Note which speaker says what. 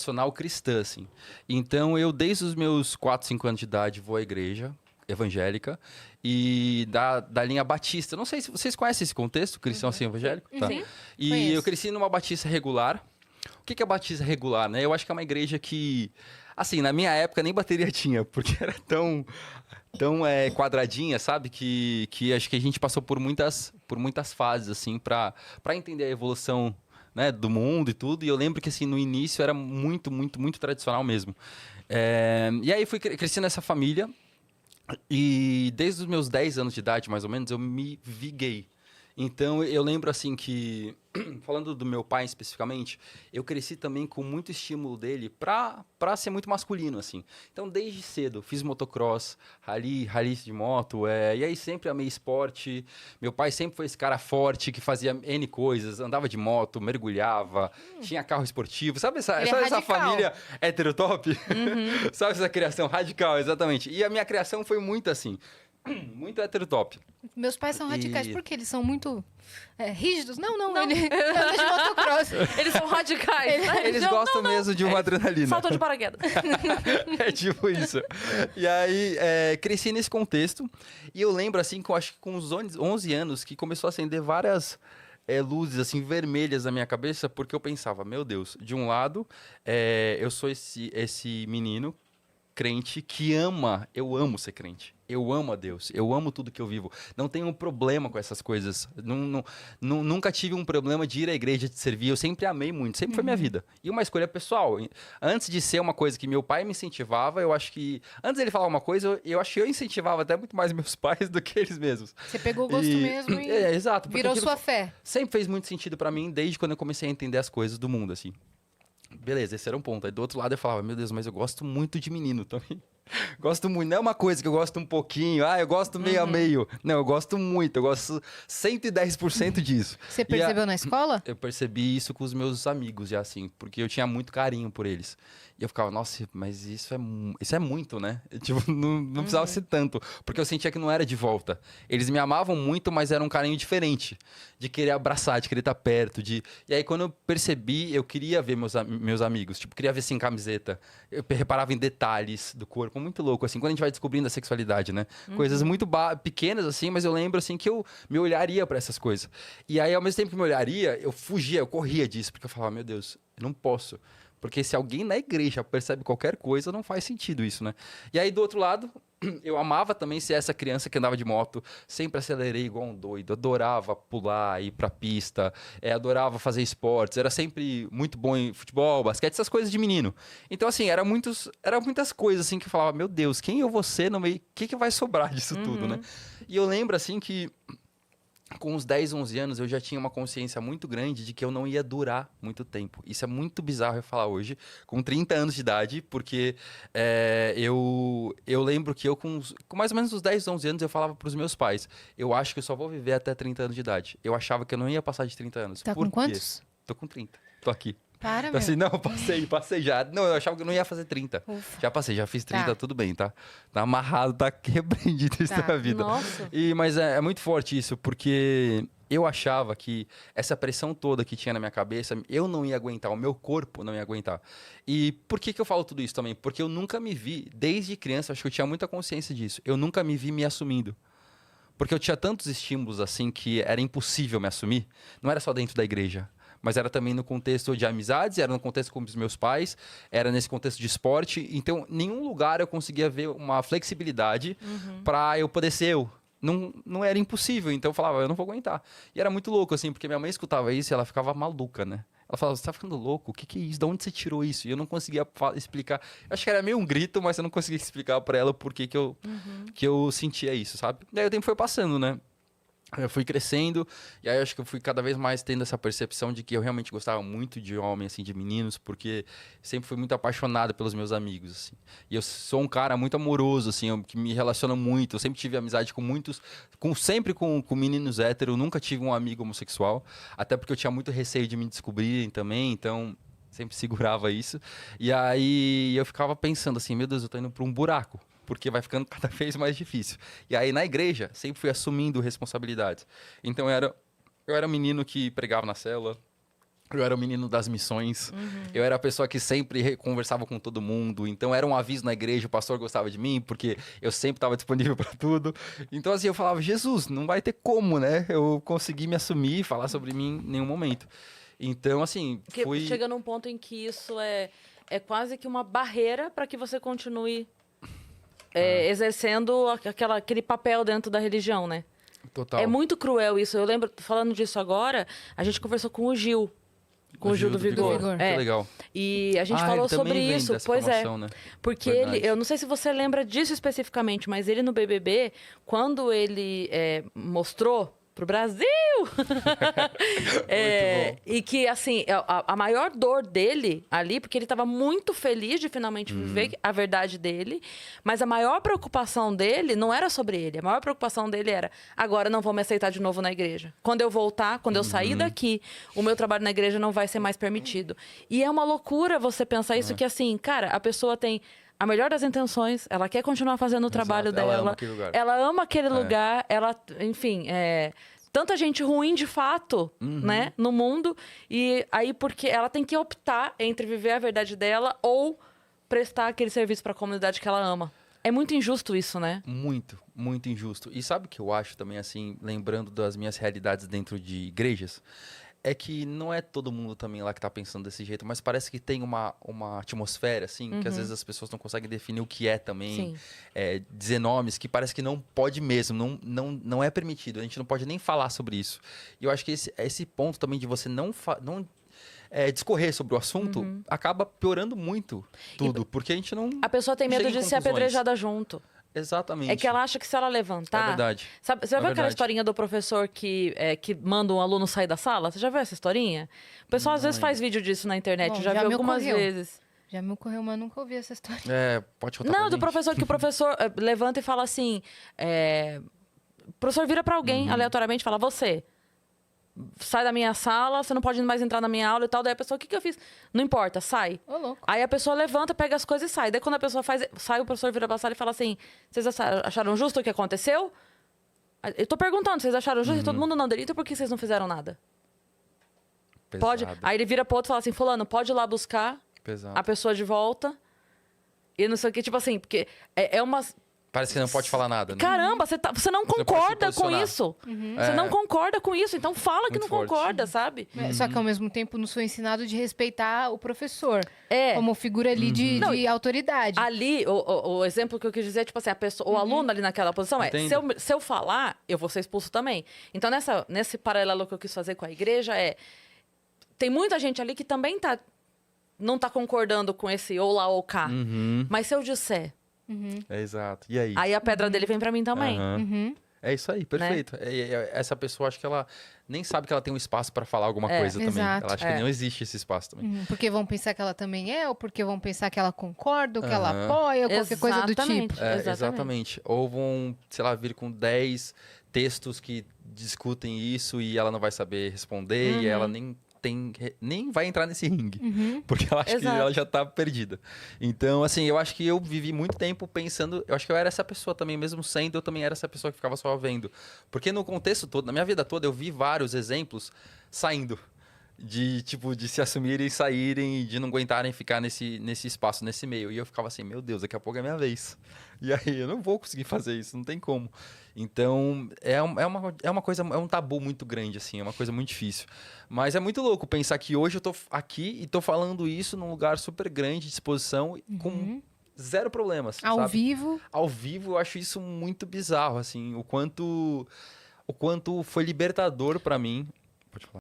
Speaker 1: tradicional cristã, assim. Então, eu, desde os meus 4, 5 anos de idade, vou à igreja evangélica e da linha batista. Não sei se vocês conhecem esse contexto, cristão assim evangélico? Tá.
Speaker 2: Sim,
Speaker 1: E
Speaker 2: conheço.
Speaker 1: eu cresci numa batista regular. O que é batista regular, né? Eu acho que é uma igreja que, assim, na minha época nem bateria tinha, porque era tão quadradinha, sabe? Que acho que a gente passou por muitas fases, assim, para entender a evolução, né, do mundo e tudo. E eu lembro que, assim, no início era muito, muito, muito tradicional mesmo. E aí fui crescendo nessa família e desde os meus 10 anos de idade, mais ou menos, eu me vi gay. Então, eu lembro, assim, que... Falando do meu pai especificamente, eu cresci também com muito estímulo dele pra ser muito masculino, assim. Então, desde cedo, fiz motocross, rally de moto, e aí sempre amei esporte. Meu pai sempre foi esse cara forte que fazia N coisas, andava de moto, mergulhava, tinha carro esportivo. Sabe essa
Speaker 2: radical.
Speaker 1: família heterotop? Sabe essa criação radical, exatamente. E a minha criação foi muito assim, muito heterotop.
Speaker 2: Meus pais são radicais,
Speaker 1: E-
Speaker 2: porque eles são muito rígidos. Não, ele anda de motocross.
Speaker 3: Eles são radicais.
Speaker 1: Eles gostam mesmo de uma adrenalina.
Speaker 3: Saltam de paraquedas.
Speaker 1: É tipo isso. E aí, cresci nesse contexto. E eu lembro, assim, que eu acho que com uns 11 anos, que começou a acender várias luzes, assim, vermelhas na minha cabeça, porque eu pensava, meu Deus, de um lado, eu sou esse menino crente que eu amo ser crente. Eu amo a Deus, eu amo tudo que eu vivo. Não tenho um problema com essas coisas. Nunca tive um problema de ir à igreja, de servir. Eu sempre amei muito, sempre foi minha vida. E uma escolha pessoal. Antes de ser uma coisa que meu pai me incentivava, eu acho que... Antes dele falar uma coisa, eu acho que eu incentivava até muito mais meus pais do que eles mesmos.
Speaker 2: Você pegou o gosto mesmo e
Speaker 1: exato. porque
Speaker 2: virou
Speaker 1: aquilo
Speaker 2: sua fé.
Speaker 1: Sempre fez muito sentido pra mim, desde quando eu comecei a entender as coisas do mundo, assim. Beleza, esse era um ponto. Aí do outro lado eu falava, meu Deus, mas eu gosto muito de menino também. Gosto muito. Não é uma coisa que eu gosto um pouquinho. Eu gosto meio a meio. Não, eu gosto muito. Eu gosto 110% disso.
Speaker 2: Você percebeu na escola?
Speaker 1: Eu percebi isso com os meus amigos, já assim, porque eu tinha muito carinho por eles. E eu ficava, nossa, mas isso é muito, né? Tipo, não precisava ser tanto. Porque eu sentia que não era de volta. Eles me amavam muito, mas era um carinho diferente. De querer abraçar, de querer estar perto. E aí, quando eu percebi, eu queria ver meus amigos. Tipo, queria ver sem camiseta. Eu reparava em detalhes do corpo. Muito louco, assim, quando a gente vai descobrindo a sexualidade, né? Coisas muito pequenas, assim, mas eu lembro, assim, que eu me olharia pra essas coisas. E aí, ao mesmo tempo que me olharia, eu fugia, eu corria disso. Porque eu falava, meu Deus, eu não posso. Porque se alguém na igreja percebe qualquer coisa, não faz sentido isso, né? E aí, do outro lado, eu amava também ser essa criança que andava de moto. Sempre acelerei igual um doido. Adorava pular, ir pra pista. Adorava fazer esportes. Era sempre muito bom em futebol, basquete, essas coisas de menino. Então, assim, era muitas coisas, assim, que eu falava, meu Deus, quem eu vou ser no meio? O que vai sobrar disso tudo, né? E eu lembro, assim, que... Com uns 10, 11 anos, eu já tinha uma consciência muito grande de que eu não ia durar muito tempo. Isso é muito bizarro eu falar hoje, com 30 anos de idade, porque eu lembro que com mais ou menos uns 10, 11 anos, eu falava para os meus pais, eu acho que eu só vou viver até 30 anos de idade. Eu achava que eu não ia passar de 30 anos.
Speaker 2: Tá
Speaker 1: Por
Speaker 2: com
Speaker 1: quê?
Speaker 2: quantos?
Speaker 1: Tô com 30. Tô aqui.
Speaker 2: Para,
Speaker 1: Então,
Speaker 2: meu.
Speaker 1: assim, não, passei já. Não, eu achava que eu não ia fazer 30.
Speaker 2: Ufa.
Speaker 1: Já passei, já fiz 30,
Speaker 2: Tá.
Speaker 1: tudo bem, tá? Tá amarrado, tá repreendido isso
Speaker 2: Tá.
Speaker 1: na vida.
Speaker 3: Nossa.
Speaker 1: Mas é muito forte isso, porque eu achava que essa pressão toda que tinha na minha cabeça, eu não ia aguentar, o meu corpo não ia aguentar. E por que eu falo tudo isso também? Porque eu nunca me vi, desde criança, acho que eu tinha muita consciência disso, eu nunca me vi me assumindo. Porque eu tinha tantos estímulos assim que era impossível me assumir. Não era só dentro da igreja, mas era também no contexto de amizades, era no contexto com os meus pais, era nesse contexto de esporte. Então, em nenhum lugar eu conseguia ver uma flexibilidade para eu poder ser eu. Não era impossível, então eu falava, eu não vou aguentar. E era muito louco, assim, porque minha mãe escutava isso e ela ficava maluca, né? Ela falava, você tá ficando louco? O que é isso? De onde você tirou isso? E eu não conseguia explicar. Eu acho que era meio um grito, mas eu não conseguia explicar para ela por que eu sentia isso, sabe? Daí o tempo foi passando, né? Eu fui crescendo, e aí eu acho que eu fui cada vez mais tendo essa percepção de que eu realmente gostava muito de homem, assim, de meninos, porque sempre fui muito apaixonado pelos meus amigos, assim. E eu sou um cara muito amoroso, assim, que me relaciona muito. Eu sempre tive amizade com muitos, sempre com meninos héteros, nunca tive um amigo homossexual, até porque eu tinha muito receio de me descobrirem também, então sempre segurava isso. E aí eu ficava pensando assim, meu Deus, eu tô indo pra um buraco. Porque vai ficando cada vez mais difícil. E aí, na igreja, sempre fui assumindo responsabilidades. Então, eu era um menino que pregava na célula, Eu era o menino das missões. Eu era a pessoa que sempre conversava com todo mundo. Então, era um aviso na igreja, o pastor gostava de mim, porque eu sempre estava disponível para tudo. Então, assim, eu falava, Jesus, não vai ter como, né? Eu consegui me assumir e falar sobre mim em nenhum momento. Então, assim,
Speaker 3: Porque
Speaker 1: foi...
Speaker 3: chega num ponto em que isso é quase que uma barreira para que você continue exercendo aquele papel dentro da religião, né?
Speaker 1: Total.
Speaker 3: É muito cruel isso. Eu lembro, falando disso agora, a gente conversou com o Gil. Com o Gil do Vigor.
Speaker 1: Que legal.
Speaker 3: E a gente
Speaker 1: ele
Speaker 3: falou
Speaker 1: também
Speaker 3: sobre
Speaker 1: vem
Speaker 3: isso.
Speaker 1: dessa
Speaker 3: Pois
Speaker 1: formação, né?
Speaker 3: Porque
Speaker 1: Verdade.
Speaker 3: eu não sei se você lembra disso especificamente, mas ele no BBB, quando ele mostrou pro Brasil, e que, assim, a maior dor dele ali, porque ele estava muito feliz de finalmente viver a verdade dele, mas a maior preocupação dele não era sobre ele. A maior preocupação dele era, agora não vou me aceitar de novo na igreja. Quando eu voltar, quando eu sair daqui, o meu trabalho na igreja não vai ser mais permitido. E é uma loucura você pensar isso, que assim, cara, a pessoa tem a melhor das intenções, ela quer continuar fazendo o trabalho dela.
Speaker 1: Ela ama aquele lugar.
Speaker 3: Ela ama aquele lugar, ela, enfim, tanta gente ruim de fato, né, no mundo, e aí porque ela tem que optar entre viver a verdade dela ou prestar aquele serviço para a comunidade que ela ama. É muito injusto isso, né?
Speaker 1: Muito, muito injusto. E sabe o que eu acho também, assim, lembrando das minhas realidades dentro de igrejas? É que não é todo mundo também lá que tá pensando desse jeito, mas parece que tem uma atmosfera, assim, que às vezes as pessoas não conseguem definir o que é também.
Speaker 3: Sim.
Speaker 1: Dizer nomes que parece que não pode mesmo, não é permitido. A gente não pode nem falar sobre isso. E eu acho que esse ponto também de você não discorrer sobre o assunto acaba piorando muito tudo, porque a gente não.
Speaker 3: A pessoa tem medo
Speaker 1: chega em
Speaker 3: de ser
Speaker 1: conclusões.
Speaker 3: apedrejada junto.
Speaker 1: Exatamente.
Speaker 3: É que ela acha que se ela
Speaker 1: É
Speaker 3: levantar...
Speaker 1: verdade.
Speaker 3: Sabe, você já
Speaker 1: É
Speaker 3: viu aquela
Speaker 1: verdade.
Speaker 3: historinha do professor que manda um aluno sair da sala? Você já viu essa historinha? O pessoal às
Speaker 1: Não
Speaker 3: vezes faz vídeo disso na internet,
Speaker 2: Bom,
Speaker 3: eu já
Speaker 2: já
Speaker 3: vi
Speaker 2: me
Speaker 3: algumas
Speaker 2: ocorreu.
Speaker 3: vezes.
Speaker 2: Já me ocorreu, mas eu nunca ouvi essa história.
Speaker 1: Pode contar pra
Speaker 3: Não, do
Speaker 1: gente?
Speaker 3: professor, que o professor levanta e fala assim... o professor vira pra alguém, aleatoriamente, e fala, você... Sai da minha sala, você não pode mais entrar na minha aula e tal. Daí a pessoa, o que eu fiz? Não importa, sai.
Speaker 2: Ô, louco.
Speaker 3: Aí a pessoa levanta, pega as coisas e sai. Daí quando a pessoa sai, o professor vira pra sala e fala assim: vocês acharam justo o que aconteceu? Eu tô perguntando, vocês acharam justo? E todo mundo não delita, por que vocês não fizeram nada? Pode.
Speaker 1: Pesado.
Speaker 3: Aí ele vira pro outro e fala assim: fulano, pode ir lá buscar
Speaker 1: Pesado.
Speaker 3: a pessoa de volta. E não sei o que, tipo assim, porque é uma.
Speaker 1: Parece que não pode falar nada, né?
Speaker 3: Caramba, você não
Speaker 1: pode se
Speaker 3: concorda com
Speaker 1: posicionar.
Speaker 3: isso. Você não concorda com isso, então fala que
Speaker 1: Muito
Speaker 3: não
Speaker 1: forte.
Speaker 3: concorda, sabe?
Speaker 2: Só que ao mesmo tempo nos foi ensinado de respeitar o professor.
Speaker 3: É.
Speaker 2: Como figura ali de autoridade.
Speaker 3: Ali, o exemplo que eu quis dizer é, tipo assim, o aluno ali naquela posição
Speaker 1: Entendo.
Speaker 3: se eu falar, eu vou ser expulso também. Então, nesse paralelo que eu quis fazer com a igreja tem muita gente ali que também não tá concordando com esse ou lá ou cá. Mas se eu disser,
Speaker 1: Exato. E aí?
Speaker 3: aí a pedra dele vem pra mim também.
Speaker 1: Aham. É isso aí, perfeito. Essa pessoa, acho que ela nem sabe que ela tem um espaço pra falar alguma coisa também.
Speaker 2: Exato.
Speaker 1: Ela acha que não existe esse espaço também.
Speaker 2: Porque vão pensar que ela também ou porque vão pensar que ela concorda, ou que ela
Speaker 1: Aham.
Speaker 2: apoia, ou qualquer coisa do
Speaker 3: Exatamente.
Speaker 2: tipo.
Speaker 1: Exatamente. Ou vão, sei lá, vir com 10 textos que discutem isso e ela não vai saber responder e ela nem vai entrar nesse ringue. Porque ela acha que
Speaker 3: Exato.
Speaker 1: ela já tá perdida. Então, assim, eu acho que eu vivi muito tempo pensando... Eu acho que eu era essa pessoa também, mesmo sendo, eu também era essa pessoa que ficava só vendo. Porque no contexto todo, na minha vida toda, eu vi vários exemplos saindo. De se assumirem e saírem, de não aguentarem ficar nesse espaço, nesse meio. E eu ficava assim, meu Deus, daqui a pouco é minha vez. E aí, eu não vou conseguir fazer isso, não tem como. Então, é uma coisa, é um tabu muito grande, assim, é uma coisa muito difícil. Mas é muito louco pensar que hoje eu tô aqui e tô falando isso num lugar super grande, de exposição, com zero problemas,
Speaker 2: Ao
Speaker 1: sabe?
Speaker 2: vivo.
Speaker 1: Ao vivo, eu acho isso muito bizarro, assim, o quanto foi libertador pra mim. Pode falar.